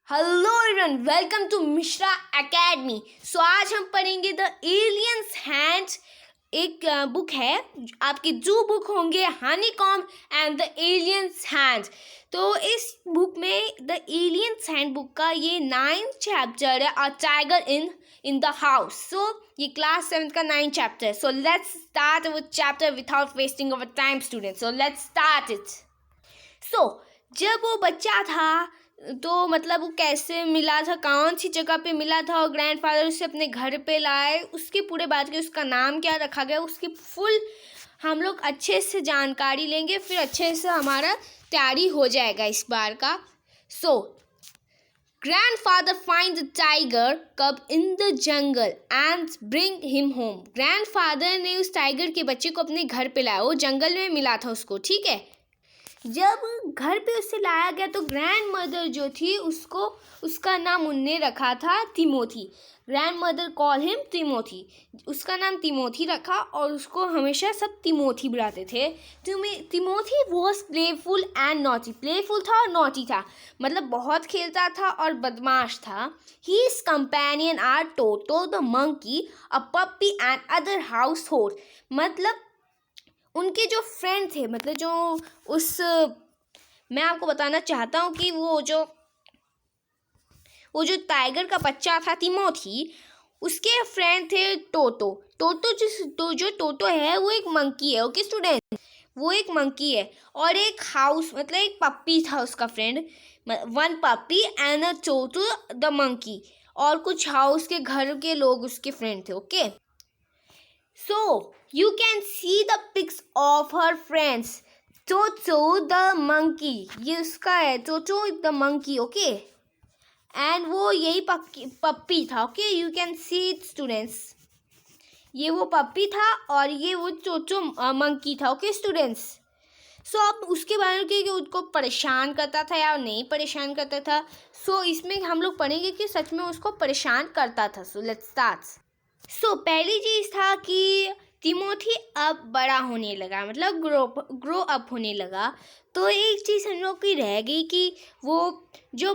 Hello everyone, welcome to Mishra academy. So आज हम पढ़ेंगे द एलियंस हैंड्स। एक बुक है, आपकी जो बुक होंगे honeycomb and the aliens hands. तो इस बुक में द एलियंस हैंड बुक का ये 9th चैप्टर है, a tiger in the house. So ये क्लास 7th का 9th चैप्टर है। So let's start with chapter without wasting our time students. So let's start it. So जब वो बच्चा था तो मतलब वो कैसे मिला था, कौन सी जगह पे मिला था और ग्रैंडफादर उसे अपने घर पे लाए, उसकी पूरे बात की, उसका नाम क्या रखा गया, उसकी फुल हम लोग अच्छे से जानकारी लेंगे, फिर अच्छे से हमारा तैयारी हो जाएगा इस बार का। सो ग्रैंडफादर फाइंड द टाइगर कब in the jungle and bring him home. Grandfather ने उस टाइगर के बच्चे को अपने घर पे लाया, वो जंगल में मिला था उसको, ठीक है। जब घर पे उसे लाया गया तो ग्रैंड मदर जो थी उसको उसका नाम उनने रखा था Timothy. Grand mother call him Timothy, उसका नाम तिमोथी रखा और उसको हमेशा सब तिमोथी बुलाते थे। Timothy was playful and naughty. Playful था और नॉटी था, मतलब बहुत खेलता था और बदमाश था। His companion are Toto the monkey, a puppy and other household. मतलब उनके जो फ्रेंड थे, मतलब जो उस मैं आपको बताना चाहता हूँ कि वो जो टाइगर का बच्चा था तिमोथी, उसके फ्रेंड थे टोटो। जो टोटो है वो एक मंकी है, ओके स्टूडेंट, वो एक मंकी है। और एक हाउस मतलब एक पप्पी था उसका friend, one puppy and a Toto the monkey. और कुछ हाउस के घर के लोग उसके फ्रेंड थे, okay. So you can see the pics of her friends. Toto the monkey, ये उसका है, Toto the monkey, okay? And वो यही पप्पी था, okay? You can see it students. ये वो पप्पी था और ये वो चोचो मंकी था, ओके स्टूडेंट्स। सो अब उसके बारे में कि उसको परेशान करता था या नहीं परेशान करता था। सो इसमें हम लोग पढ़ेंगे कि सच में उसको परेशान करता था। सो लेट्स स्टार्ट। सो पहली चीज़ था कि तिमोथी अब बड़ा होने लगा, मतलब ग्रो अप होने लगा। तो एक चीज़ हम लोग की रह गई कि वो जो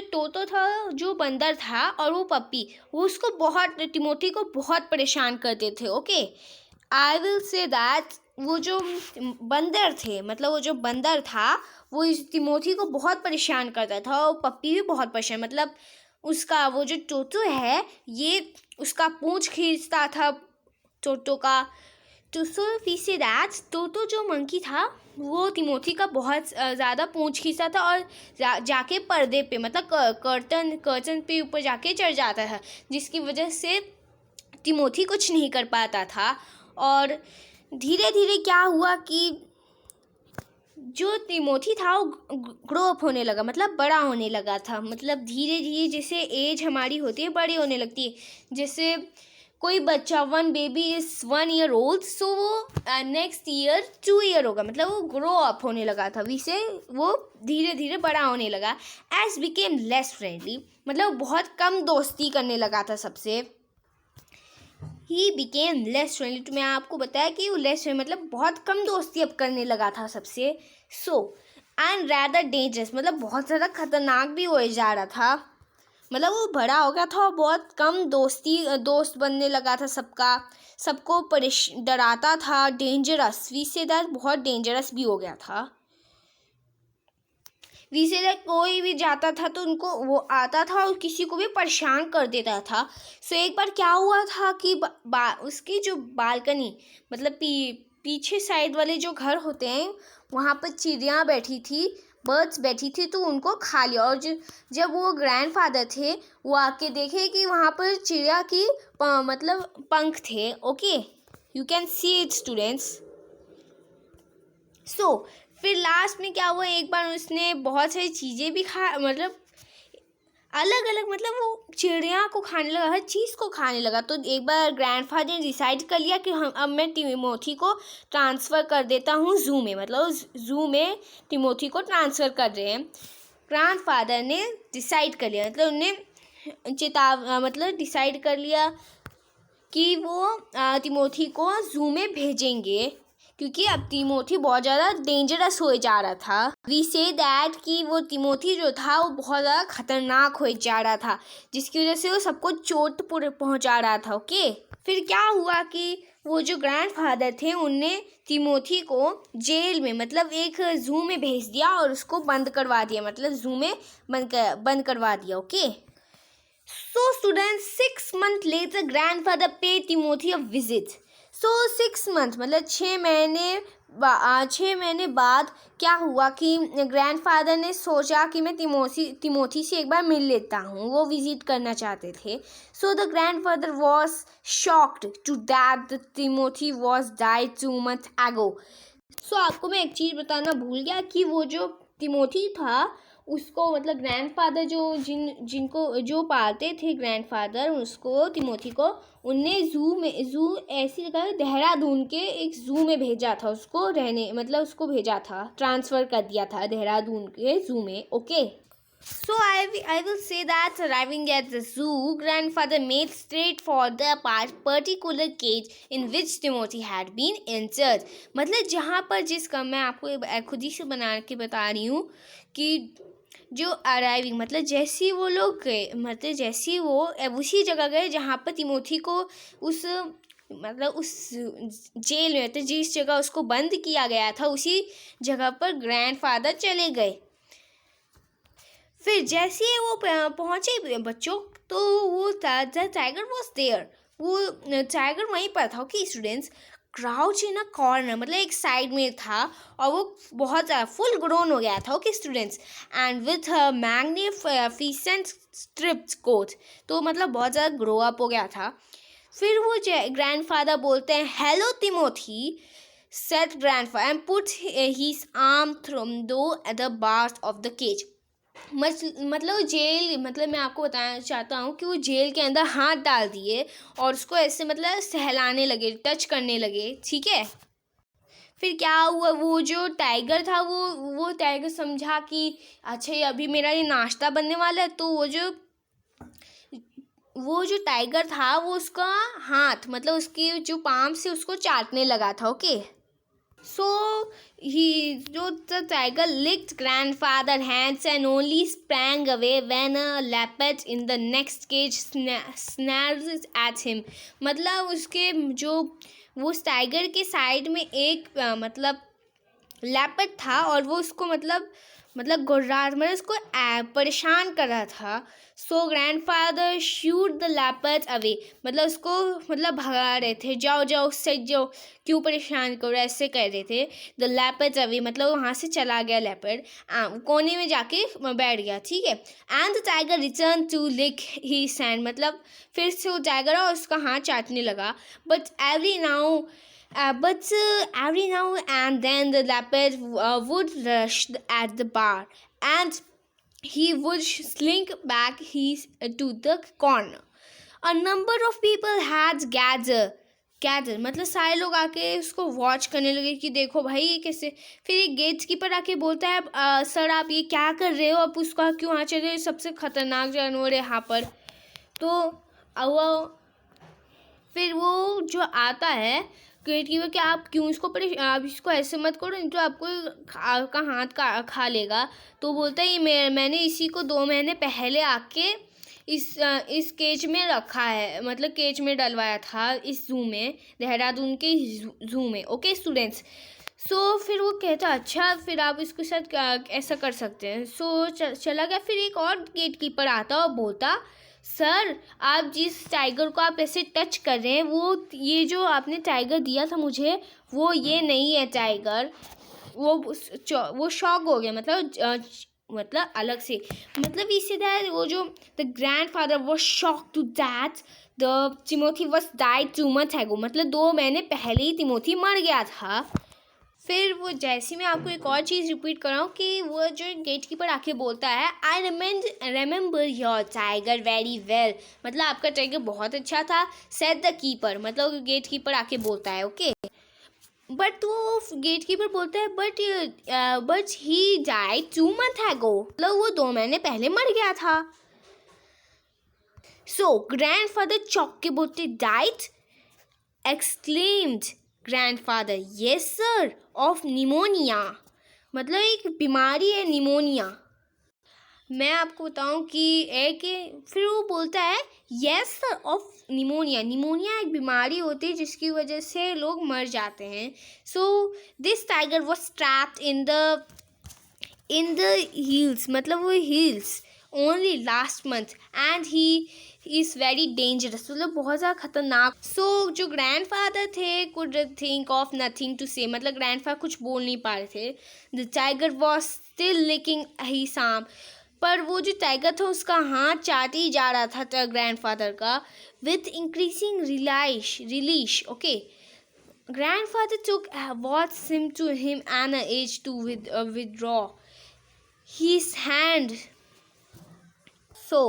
तोतो था, जो बंदर था, और वो पप्पी, वो उसको बहुत, तिमोथी को बहुत परेशान करते थे, okay. I will say that वो जो बंदर थे, मतलब वो जो बंदर था वो इस तिमोथी को बहुत परेशान करता था, और पप्पी भी बहुत परेशान, मतलब उसका वो जो टोटो है ये उसका पूंछ खींचता था टोटो का। तो सो वी से दैट टोटो जो मंकी था वो तिमोथी का बहुत ज़्यादा पूंछ खींचता था और जाके पर्दे पे, मतलब कर्टन पे ऊपर जाके चढ़ जाता था, जिसकी वजह से तिमोथी कुछ नहीं कर पाता था। और धीरे धीरे क्या हुआ कि जो तिमोथी था वो ग्रो अप होने लगा, मतलब बड़ा होने लगा था। मतलब धीरे धीरे जैसे एज हमारी होती है बड़ी होने लगती है, जैसे कोई बच्चा, one baby is 1 year old, सो वो नेक्स्ट ईयर 2 year होगा, मतलब वो ग्रो अप होने लगा था। वैसे वो धीरे धीरे बड़ा होने लगा। एज बिकेम लेस फ्रेंडली, मतलब बहुत कम दोस्ती करने लगा था सबसे। ही बिकेम लेस फ्रेंडली, तो मैं आपको बताया कि वो लेस फ्रेंडली मतलब बहुत कम दोस्ती अब करने लगा था सबसे। सो एंड रैदर डेंजरस, मतलब बहुत ज़्यादा खतरनाक भी हो जा रहा था। मतलब वो बड़ा हो गया था और बहुत कम दोस्त बनने लगा था सबको डराता था। डेंजरस, वी से दैट बहुत डेंजरस भी हो गया था। वीसे कोई भी जाता था तो उनको वो आता था और किसी को भी परेशान कर देता था। सो एक बार क्या हुआ था कि उसकी जो बालकनी, मतलब पीछे साइड वाले जो घर होते हैं वहाँ पर चिड़िया बैठी थी, बर्ड्स बैठी थी, तो उनको खा लिया। और जब वो ग्रैंडफादर थे वो आके देखे कि वहाँ पर चिड़िया की मतलब पंख थे, okay. You can see it students. So फिर लास्ट में क्या हुआ, एक बार उसने बहुत सारी चीज़ें भी मतलब अलग अलग, मतलब वो चिड़िया को खाने लगा, हर चीज़ को खाने लगा। तो एक बार ग्रैंडफादर ने डिसाइड कर लिया कि अब मैं तिमोथी को ट्रांसफ़र कर देता हूँ ज़ू में, मतलब ज़ू में तिमोथी को ट्रांसफ़र कर रहे हैं। ग्रैंडफादर ने डिसाइड कर लिया, मतलब उन्हें मतलब डिसाइड कर लिया कि वो तिमोथी को ज़ू में भेजेंगे क्योंकि अब तिमोथी बहुत ज़्यादा डेंजरस हो जा रहा था। वी से दैट कि वो तिमोथी जो था वो बहुत ज़्यादा खतरनाक हो जा रहा था, जिसकी वजह से वो सबको चोट पहुंचा रहा था। ओके, फिर क्या हुआ कि वो जो ग्रैंडफादर थे उनने तिमोथी को जेल में, मतलब एक जू में भेज दिया और उसको बंद करवा दिया, मतलब जू में बंद करवा दिया। Okay, so students 6 months later grandfather paid Timothy a visit. So 6 months मतलब 6 महीने बाद क्या हुआ कि ग्रैंडफादर ने सोचा कि मैं तिमोथी से एक बार मिल लेता हूँ, वो विजिट करना चाहते थे। So the grandfather was shocked to that the Timothy was died 2 months ago. So आपको मैं एक चीज़ बताना भूल गया कि वो जो तिमोथी था उसको, मतलब ग्रैंडफादर जिनको जो पालते थे ग्रैंडफादर, उसको तिमोथी को उनने जू ऐसी जगह देहरादून के एक जू में भेजा था, उसको रहने, मतलब उसको भेजा था, ट्रांसफ़र कर दिया था देहरादून के जू में। Okay, so I will say that arriving at the zoo, grandfather made straight for the particular cage in which Timothy had been injured. मतलब जहाँ पर मैं आपको खुद ही से बना के बता रही हूँ कि जो अराइविंग मतलब जैसे वो लोग गए, मतलब जैसे वो उसी जगह गए जहाँ पर तिमोथी को उस जेल में, तो जिस जगह उसको बंद किया गया था उसी जगह पर ग्रैंडफादर चले गए। फिर जैसे ही वो पहुँचे बच्चों, तो वो टाइगर वॉज देयर, वो टाइगर वहीं पर था। Okay students, crouch in a corner, मतलब एक साइड में था और वो बहुत फुल ग्रोन हो गया था। Okay students, and with magnificent striped coat, तो मतलब बहुत ज़्यादा ग्रो अप हो गया था। फिर वो ग्रैंडफादर बोलते हैं, hello Timothy, said grandfather and put his arm through the bars of the cage. मतलब जेल, मतलब मैं आपको बताना चाहता हूँ कि वो जेल के अंदर हाथ डाल दिए और उसको ऐसे मतलब सहलाने लगे, टच करने लगे। ठीक है, फिर क्या हुआ, वो जो टाइगर था वो टाइगर समझा कि अच्छा ये अभी मेरा ये नाश्ता बनने वाला है, तो वो जो टाइगर था वो उसका हाथ, मतलब उसकी जो पाम से उसको चाटने लगा था। Okay, so the tiger licked grandfather's hands and only sprang away when a leopard in the next cage snarled at him. मतलब उसके जो वो उस टाइगर के साइड में एक मतलब लेपर्ड था और वो उसको मतलब गुर्रात मतलब उसको परेशान कर रहा था। So grandfather shoot the leopard away, मतलब उसको मतलब भगा रहे थे, जाओ जाओ सच जाओ, क्यों परेशान करो, ऐसे कह रहे थे। द लेपर्ड अवे मतलब वहाँ से चला गया लेपर्ड, कोने में जाके बैठ गया। ठीक है, and the tiger return to lick he sand, मतलब फिर से वो टाइगर और उसका हाथ चाटने लगा। But every now and then the leopard would rush at the bar and he would slink back to the corner. A number of people had gathered मतलब सारे लोग आके उसको वॉच करने लगे कि देखो भाई ये कैसे। फिर एक गेट कीपर आके बोलता है, सर आप ये क्या कर रहे हो, आप उसका क्यों वहाँ चले रहे, सबसे ख़तरनाक जानवर है यहाँ पर। तो फिर वो जो आता है गेट कीपर कि आप क्यों आप इसको ऐसे मत करो, नहीं तो आपका हाथ खा लेगा। तो बोलता है ये मैंने इसी को 2 महीने पहले आके इस केज में रखा है, मतलब केज में डलवाया था इस जू में, देहरादून के जू में। ओके स्टूडेंट्स, सो फिर वो कहता अच्छा फिर आप इसके साथ ऐसा कर सकते हैं। सो चला गया। फिर एक और गेट कीपर आता और बोलता, सर आप जिस टाइगर को आप ऐसे टच कर रहे हैं वो ये जो आपने टाइगर दिया था मुझे वो ये नहीं है टाइगर। वो शॉक हो गया, मतलब अलग से, मतलब इससे दैट वो जो the grandfather was shock to that the Timothy was died 2 months ago, मतलब 2 महीने पहले ही तिमोथी मर गया था। फिर वो जैसे मैं आपको एक और चीज़ रिपीट कर रहा हूँ कि वो जो गेट कीपर आके बोलता है, I remember your tiger very well, मतलब आपका टाइगर बहुत अच्छा था। सेड द कीपर, मतलब गेट कीपर आके बोलता है। ओके, बट वो गेट कीपर बोलता है but he died 2 months ago, मतलब वो 2 महीने पहले मर गया था। सो ग्रैंडफादर चौंक के बोलते, died, exclaimed grandfather, yes sir, of pneumonia, मतलब एक बीमारी है निमोनिया। मैं आपको बताऊं कि एक, फिर वो बोलता है yes sir, of pneumonia. Pneumonia एक बीमारी होती है जिसकी वजह से लोग मर जाते हैं। So this tiger was trapped in the hills, मतलब वो hills only last month and he is very dangerous, मतलब बहुत ज़्यादा खतरनाक। सो जो ग्रैंडफादर थे could think of nothing to say, मतलब ग्रैंडफादर कुछ बोल नहीं पा रहे थे। The tiger was still licking his arm, पर वो जो टाइगर था उसका हाथ चाटे ही जा रहा था ग्रैंडफादर का। With increasing relish, okay, grandfather took what seemed to him an age to withdraw his hand. So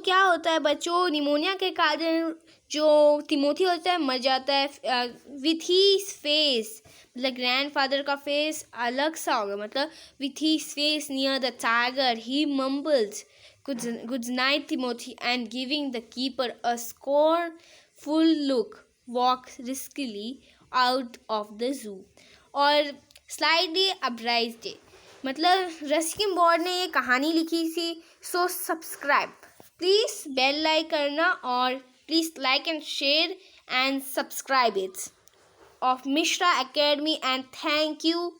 क्या होता है बच्चों, निमोनिया के कारण जो तिमोथी होता है मर जाता है। विथ हीज फेस, मतलब ग्रैंडफादर का फेस अलग सा होगा, मतलब with his face near the tiger he mumbles good night Timothy and giving the keeper a scornful look walks riskily out of the zoo. और slightly abridged, मतलब रस्किन बॉर्ड ने ये कहानी लिखी थी। So subscribe, please bell like करना, और please like and share and subscribe it's of Mishra academy, and thank you.